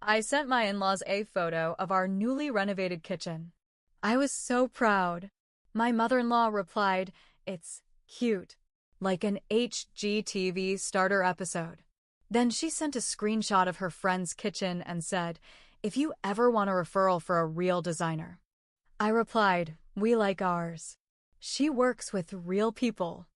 I sent my in-laws a photo of our newly renovated kitchen. I was so proud. My mother-in-law replied, "It's cute, like an HGTV starter episode." Then she sent a screenshot of her friend's kitchen and said, "If you ever want a referral for a real designer." I replied, "We like ours. She works with real people."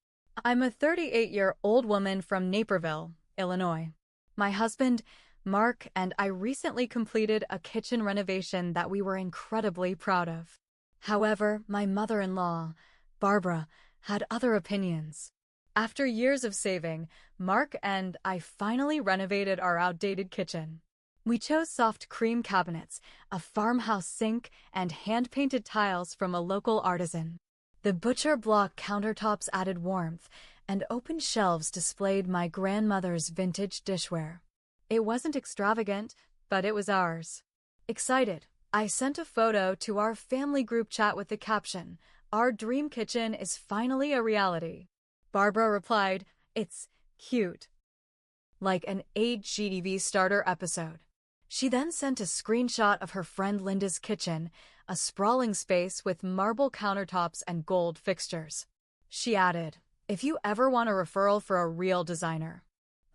I'm a 38-year-old woman from Naperville, Illinois. My husband, Mark, and I recently completed a kitchen renovation that we were incredibly proud of. However, my mother-in-law, Barbara, had other opinions. After years of saving, Mark and I finally renovated our outdated kitchen. We chose soft cream cabinets, a farmhouse sink, and hand-painted tiles from a local artisan. The butcher block countertops added warmth, and open shelves displayed my grandmother's vintage dishware. It wasn't extravagant, but it was ours. Excited, I sent a photo to our family group chat with the caption, "Our dream kitchen is finally a reality." Barbara replied, "It's cute, like an HGTV starter episode." She then sent a screenshot of her friend Linda's kitchen, a sprawling space with marble countertops and gold fixtures. She added, "If you ever want a referral for a real designer."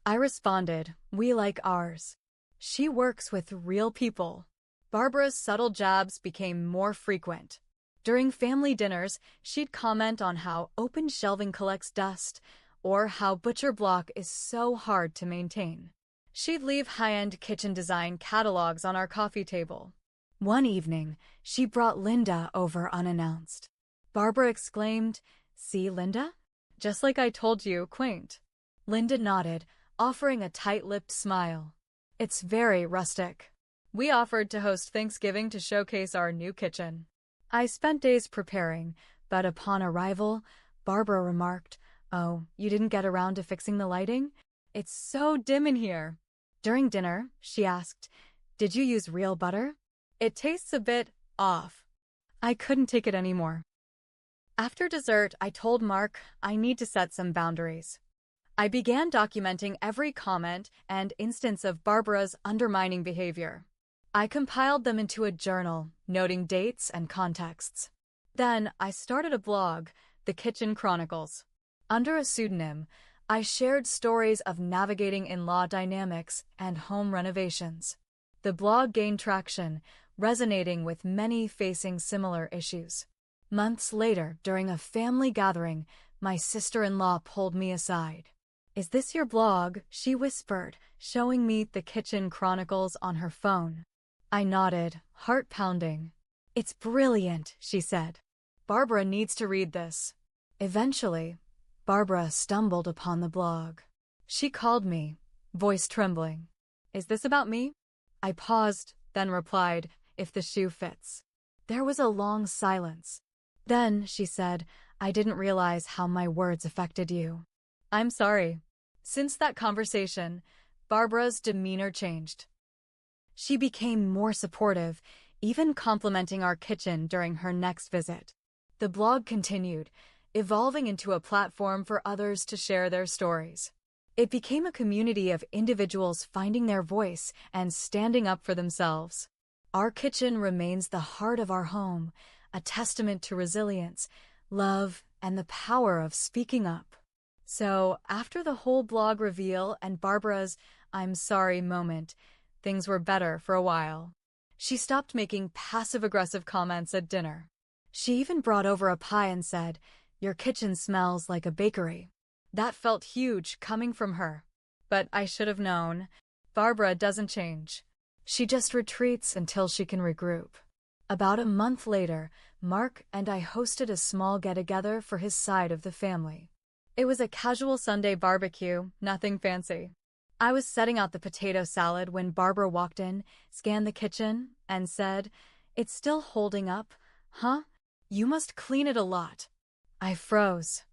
I responded, "We like ours. She works with real people." Barbara's subtle jabs became more frequent. During family dinners, she'd comment on how open shelving collects dust, or how butcher block is so hard to maintain. She'd leave high-end kitchen design catalogs on our coffee table. One evening, she brought Linda over unannounced. Barbara exclaimed, "See, Linda? Just like I told you, quaint." Linda nodded, offering a tight-lipped smile. "It's very rustic." We offered to host Thanksgiving to showcase our new kitchen. I spent days preparing, but upon arrival, Barbara remarked, "Oh, you didn't get around to fixing the lighting? It's so dim in here." During dinner, she asked, "Did you use real butter? It tastes a bit off." I couldn't take it anymore. After dessert, I told Mark I need to set some boundaries. I began documenting every comment and instance of Barbara's undermining behavior. I compiled them into a journal, noting dates and contexts. Then, I started a blog, The Kitchen Chronicles. Under a pseudonym, I shared stories of navigating in-law dynamics and home renovations. The blog gained traction, resonating with many facing similar issues. Months later, during a family gathering, my sister-in-law pulled me aside. "Is this your blog?" she whispered, showing me The Kitchen Chronicles on her phone. I nodded, heart pounding. "It's brilliant," she said. "Barbara needs to read this." Eventually, Barbara stumbled upon the blog. She called me, voice trembling. "Is this about me?" I paused, then replied, "If the shoe fits." There was a long silence. Then, she said, "I didn't realize how my words affected you." "I'm sorry." Since that conversation, Barbara's demeanor changed. She became more supportive, even complimenting our kitchen during her next visit. The blog continued, evolving into a platform for others to share their stories. It became a community of individuals finding their voice and standing up for themselves. Our kitchen remains the heart of our home, a testament to resilience, love, and the power of speaking up. So, after the whole blog reveal and Barbara's "I'm sorry" moment, things were better for a while. She stopped making passive-aggressive comments at dinner. She even brought over a pie and said, "Your kitchen smells like a bakery." That felt huge coming from her. But I should have known. Barbara doesn't change. She just retreats until she can regroup. About a month later, Mark and I hosted a small get-together for his side of the family. It was a casual Sunday barbecue, nothing fancy. I was setting out the potato salad when Barbara walked in, scanned the kitchen, and said, "It's still holding up, huh? You must clean it a lot." I froze.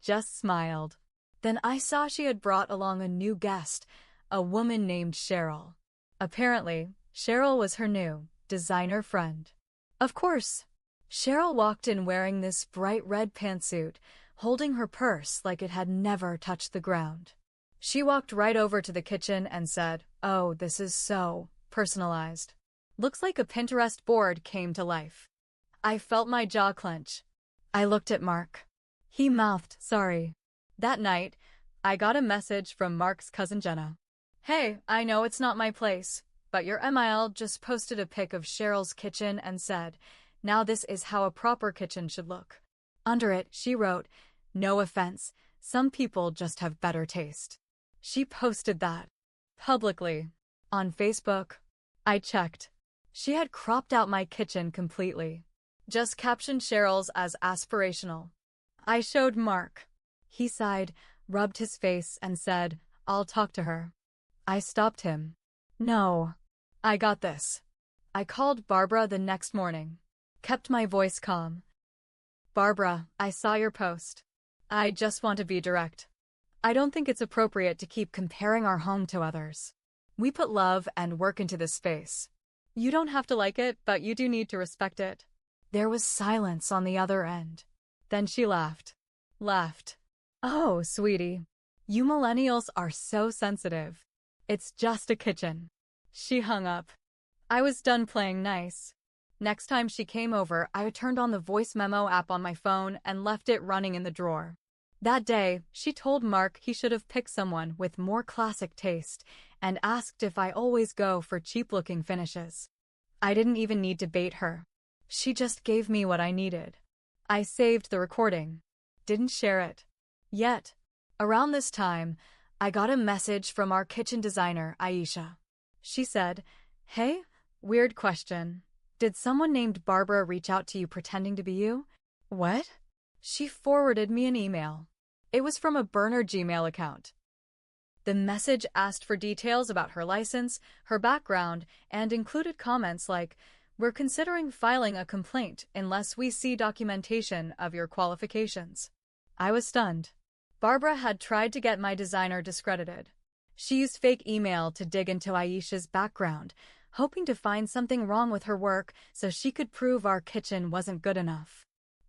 Just smiled. Then I saw she had brought along a new guest, a woman named Cheryl. Apparently, Cheryl was her new designer friend. Of course, Cheryl walked in wearing this bright red pantsuit, holding her purse like it had never touched the ground. She walked right over to the kitchen and said, "Oh, this is so personalized. Looks like a Pinterest board came to life. I felt my jaw clench. I looked at Mark. He mouthed, sorry. That night, I got a message from Mark's cousin Jenna. Hey, I know it's not my place, but your MIL just posted a pic of Cheryl's kitchen and said, now this is how a proper kitchen should look. Under it, she wrote, no offense, some people just have better taste. She posted that publicly on Facebook. I checked. She had cropped out my kitchen completely. Just captioned Cheryl's as aspirational. I showed Mark. He sighed, rubbed his face, and said, I'll talk to her. I stopped him. No. I got this. I called Barbara the next morning. Kept my voice calm. Barbara, I saw your post. I just want to be direct. I don't think it's appropriate to keep comparing our home to others. We put love and work into this space. You don't have to like it, but you do need to respect it. There was silence on the other end. Then she laughed. Oh, sweetie. You millennials are so sensitive. It's just a kitchen. She hung up. I was done playing nice. Next time she came over, I turned on the voice memo app on my phone and left it running in the drawer. That day, she told Mark he should have picked someone with more classic taste and asked if I always go for cheap-looking finishes. I didn't even need to bait her. She just gave me what I needed. I saved the recording. Didn't share it. Yet. Around this time, I got a message from our kitchen designer, Aisha. She said, hey, weird question. Did someone named Barbara reach out to you pretending to be you? What? She forwarded me an email. It was from a burner Gmail account. The message asked for details about her license, her background, and included comments like, we're considering filing a complaint unless we see documentation of your qualifications. I was stunned. Barbara had tried to get my designer discredited. She used fake email to dig into Aisha's background, hoping to find something wrong with her work so she could prove our kitchen wasn't good enough.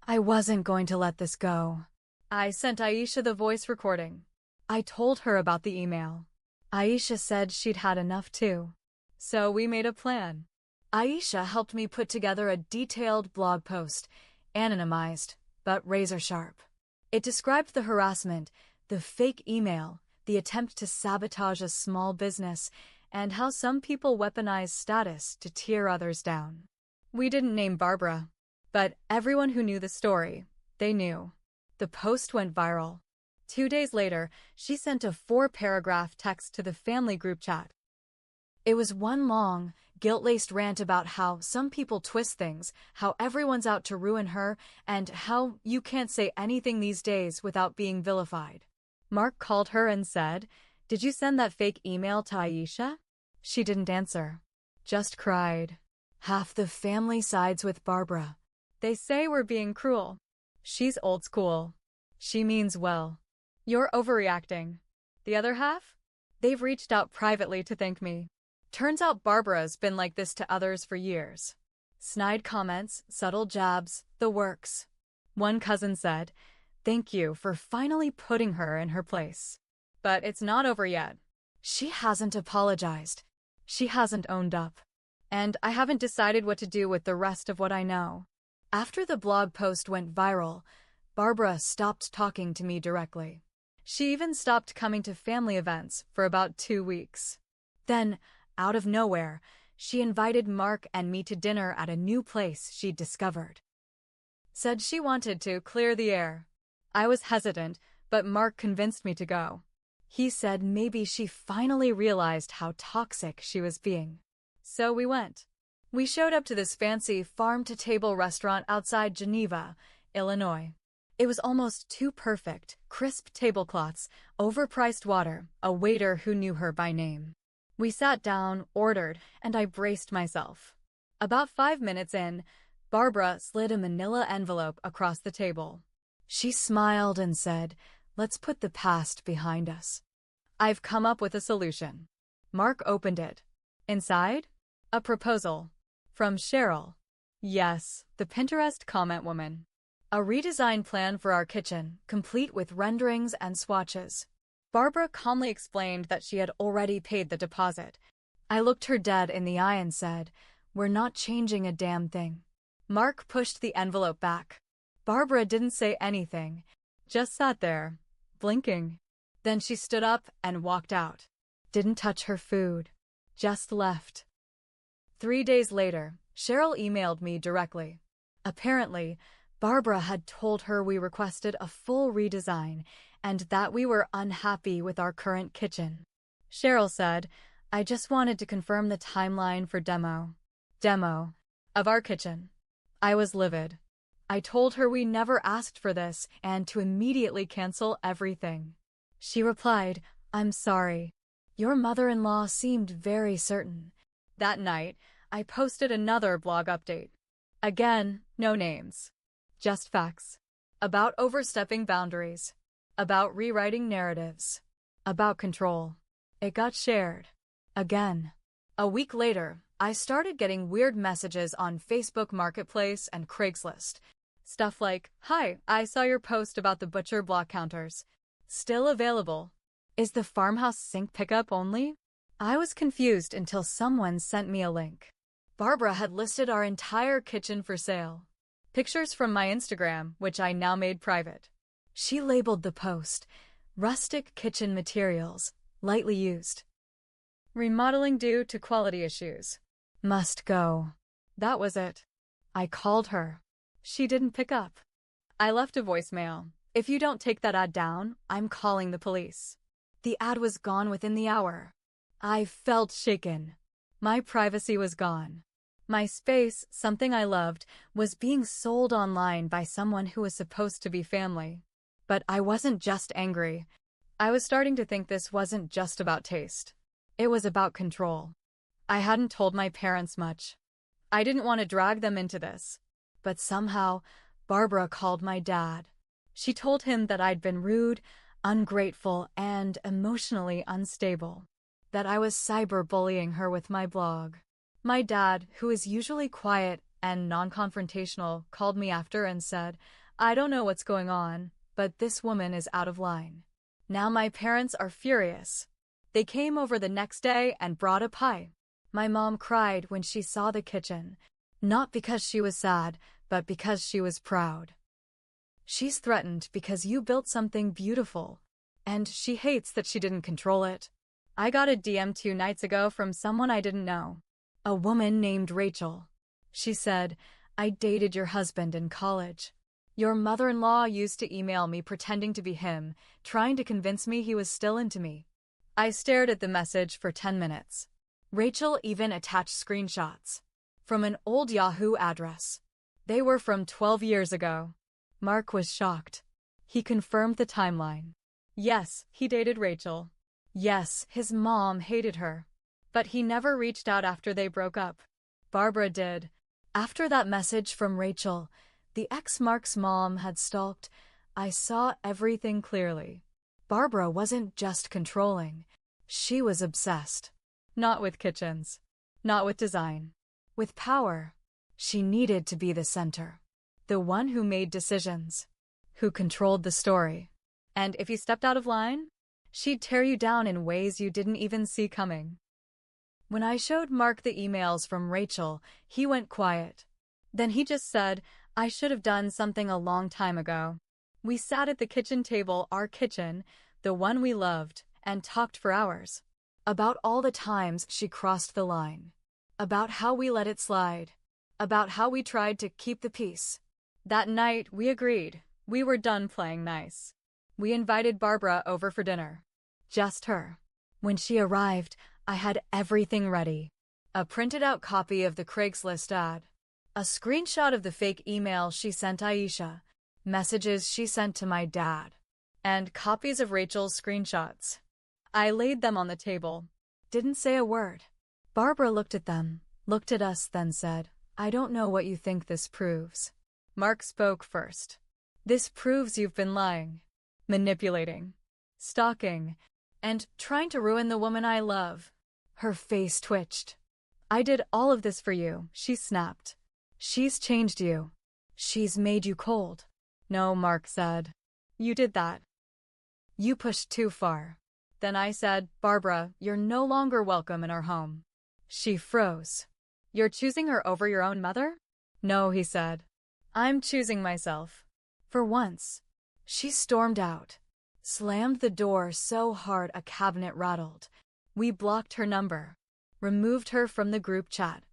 I wasn't going to let this go. I sent Aisha the voice recording. I told her about the email. Aisha said she'd had enough too. So we made a plan. Aisha helped me put together a detailed blog post, anonymized, but razor sharp. It described the harassment, the fake email, the attempt to sabotage a small business, and how some people weaponize status to tear others down. We didn't name Barbara, but everyone who knew the story, they knew. The post went viral. 2 days later, she sent a 4-paragraph text to the family group chat. It was one long, guilt-laced rant about how some people twist things, how everyone's out to ruin her, and how you can't say anything these days without being vilified. Mark called her and said, did you send that fake email to Aisha? She didn't answer. Just cried. Half the family sides with Barbara. They say we're being cruel. She's old school. She means well. You're overreacting. The other half? They've reached out privately to thank me. Turns out Barbara's been like this to others for years. Snide comments, subtle jabs, the works. One cousin said, thank you for finally putting her in her place. But it's not over yet. She hasn't apologized. She hasn't owned up. And I haven't decided what to do with the rest of what I know. After the blog post went viral, Barbara stopped talking to me directly. She even stopped coming to family events for about 2 weeks. Then, out of nowhere, she invited Mark and me to dinner at a new place she'd discovered. Said she wanted to clear the air. I was hesitant, but Mark convinced me to go. He said maybe she finally realized how toxic she was being. So we went. We showed up to this fancy farm-to-table restaurant outside Geneva, Illinois. It was almost too perfect, crisp tablecloths, overpriced water, a waiter who knew her by name. We sat down, ordered, and I braced myself. About 5 minutes in, Barbara slid a manila envelope across the table. She smiled and said, let's put the past behind us. I've come up with a solution. Mark opened it. Inside? A proposal. From Cheryl. Yes, the Pinterest comment woman. A redesigned plan for our kitchen, complete with renderings and swatches. Barbara calmly explained that she had already paid the deposit. I looked her dead in the eye and said, "We're not changing a damn thing." Mark pushed the envelope back. Barbara didn't say anything, just sat there, blinking. Then she stood up and walked out. Didn't touch her food. Just left. 3 days later, Cheryl emailed me directly. Apparently, Barbara had told her we requested a full redesign and that we were unhappy with our current kitchen. Cheryl said, "I just wanted to confirm the timeline for demo of our kitchen." I was livid. I told her we never asked for this and to immediately cancel everything. She replied, "I'm sorry. Your mother-in-law seemed very certain." That night, I posted another blog update. Again, no names. Just facts. About overstepping boundaries. About rewriting narratives. About control. It got shared. Again. A week later, I started getting weird messages on Facebook Marketplace and Craigslist. Stuff like, "Hi, I saw your post about the butcher block counters. Still available. Is the farmhouse sink pickup only?" I was confused until someone sent me a link. Barbara had listed our entire kitchen for sale. Pictures from my Instagram, which I now made private. She labeled the post, "Rustic kitchen materials, lightly used. Remodeling due to quality issues. Must go." That was it. I called her. She didn't pick up. I left a voicemail. "If you don't take that ad down, I'm calling the police." The ad was gone within the hour. I felt shaken. My privacy was gone. My space, something I loved, was being sold online by someone who was supposed to be family. But I wasn't just angry. I was starting to think this wasn't just about taste. It was about control. I hadn't told my parents much. I didn't want to drag them into this. But somehow, Barbara called my dad. She told him that I'd been rude, ungrateful, and emotionally unstable. That I was cyberbullying her with my blog. My dad, who is usually quiet and non-confrontational, called me after and said, "I don't know what's going on, but this woman is out of line." Now my parents are furious. They came over the next day and brought a pie. My mom cried when she saw the kitchen, not because she was sad, but because she was proud. She's threatened because you built something beautiful, and she hates that she didn't control it. I got a DM 2 nights ago from someone I didn't know. A woman named Rachel. She said, "I dated your husband in college. Your mother-in-law used to email me pretending to be him, trying to convince me he was still into me." I stared at the message for 10 minutes. Rachel even attached screenshots from an old Yahoo address. They were from 12 years ago. Mark was shocked. He confirmed the timeline. Yes, he dated Rachel. Yes, his mom hated her. But he never reached out after they broke up. Barbara did. After that message from Rachel, the ex Mark's mom had stalked. I saw everything clearly. Barbara wasn't just controlling. She was obsessed. Not with kitchens. Not with design. With power. She needed to be the center. The one who made decisions. Who controlled the story. And if you stepped out of line, she'd tear you down in ways you didn't even see coming. When I showed Mark the emails from Rachel, he went quiet. Then he just said, "I should have done something a long time ago." We sat at the kitchen table, our kitchen, the one we loved, and talked for hours. About all the times she crossed the line. About how we let it slide. About how we tried to keep the peace. That night, we agreed. We were done playing nice. We invited Barbara over for dinner. Just her. When she arrived, I had everything ready. A printed-out copy of the Craigslist ad. A screenshot of the fake email she sent Aisha. Messages she sent to my dad. And copies of Rachel's screenshots. I laid them on the table. Didn't say a word. Barbara looked at them, looked at us, then said, "I don't know what you think this proves." Mark spoke first. "This proves you've been lying, manipulating, stalking, and trying to ruin the woman I love." Her face twitched. "I did all of this for you," she snapped. "She's changed you. She's made you cold." "No," Mark said. "You did that. You pushed too far." Then I said, "Barbara, you're no longer welcome in our home." She froze. You're choosing her over your own mother? No, he said. I'm choosing myself. For once. She stormed out, slammed the door so hard a cabinet rattled. We blocked her number, removed her from the group chat,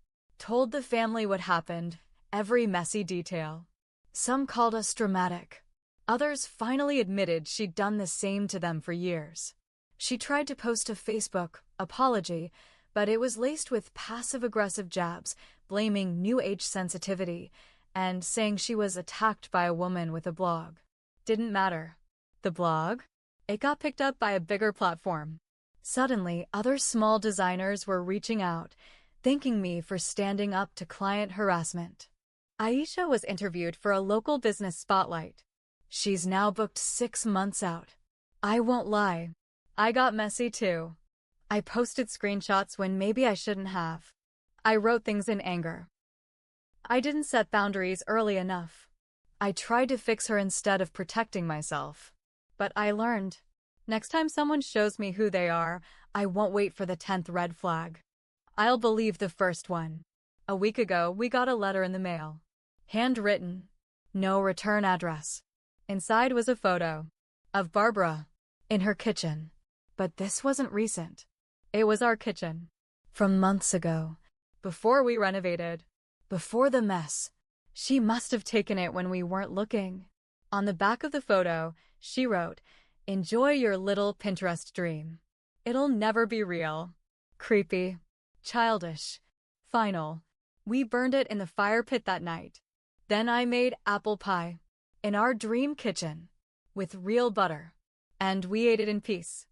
told the family what happened, every messy detail. Some called us dramatic. Others finally admitted she'd done the same to them for years. She tried to post a Facebook apology, but it was laced with passive-aggressive jabs, blaming New Age sensitivity, and saying she was attacked by a woman with a blog. Didn't matter. The blog? It got picked up by a bigger platform. Suddenly, other small designers were reaching out, thanking me for standing up to client harassment. Aisha was interviewed for a local business spotlight. She's now booked 6 months out. I won't lie. I got messy too. I posted screenshots when maybe I shouldn't have. I wrote things in anger. I didn't set boundaries early enough. I tried to fix her instead of protecting myself. But I learned. Next time someone shows me who they are, I won't wait for the 10th red flag. I'll believe the first one. A week ago, we got a letter in the mail. Handwritten. No return address. Inside was a photo of Barbara in her kitchen. But this wasn't recent. It was our kitchen. From months ago. Before we renovated. Before the mess. She must have taken it when we weren't looking. On the back of the photo, she wrote, "Enjoy your little Pinterest dream. It'll never be real." Creepy. Childish. Final. We burned it in the fire pit that night. Then I made apple pie. In our dream kitchen. With real butter. And we ate it in peace.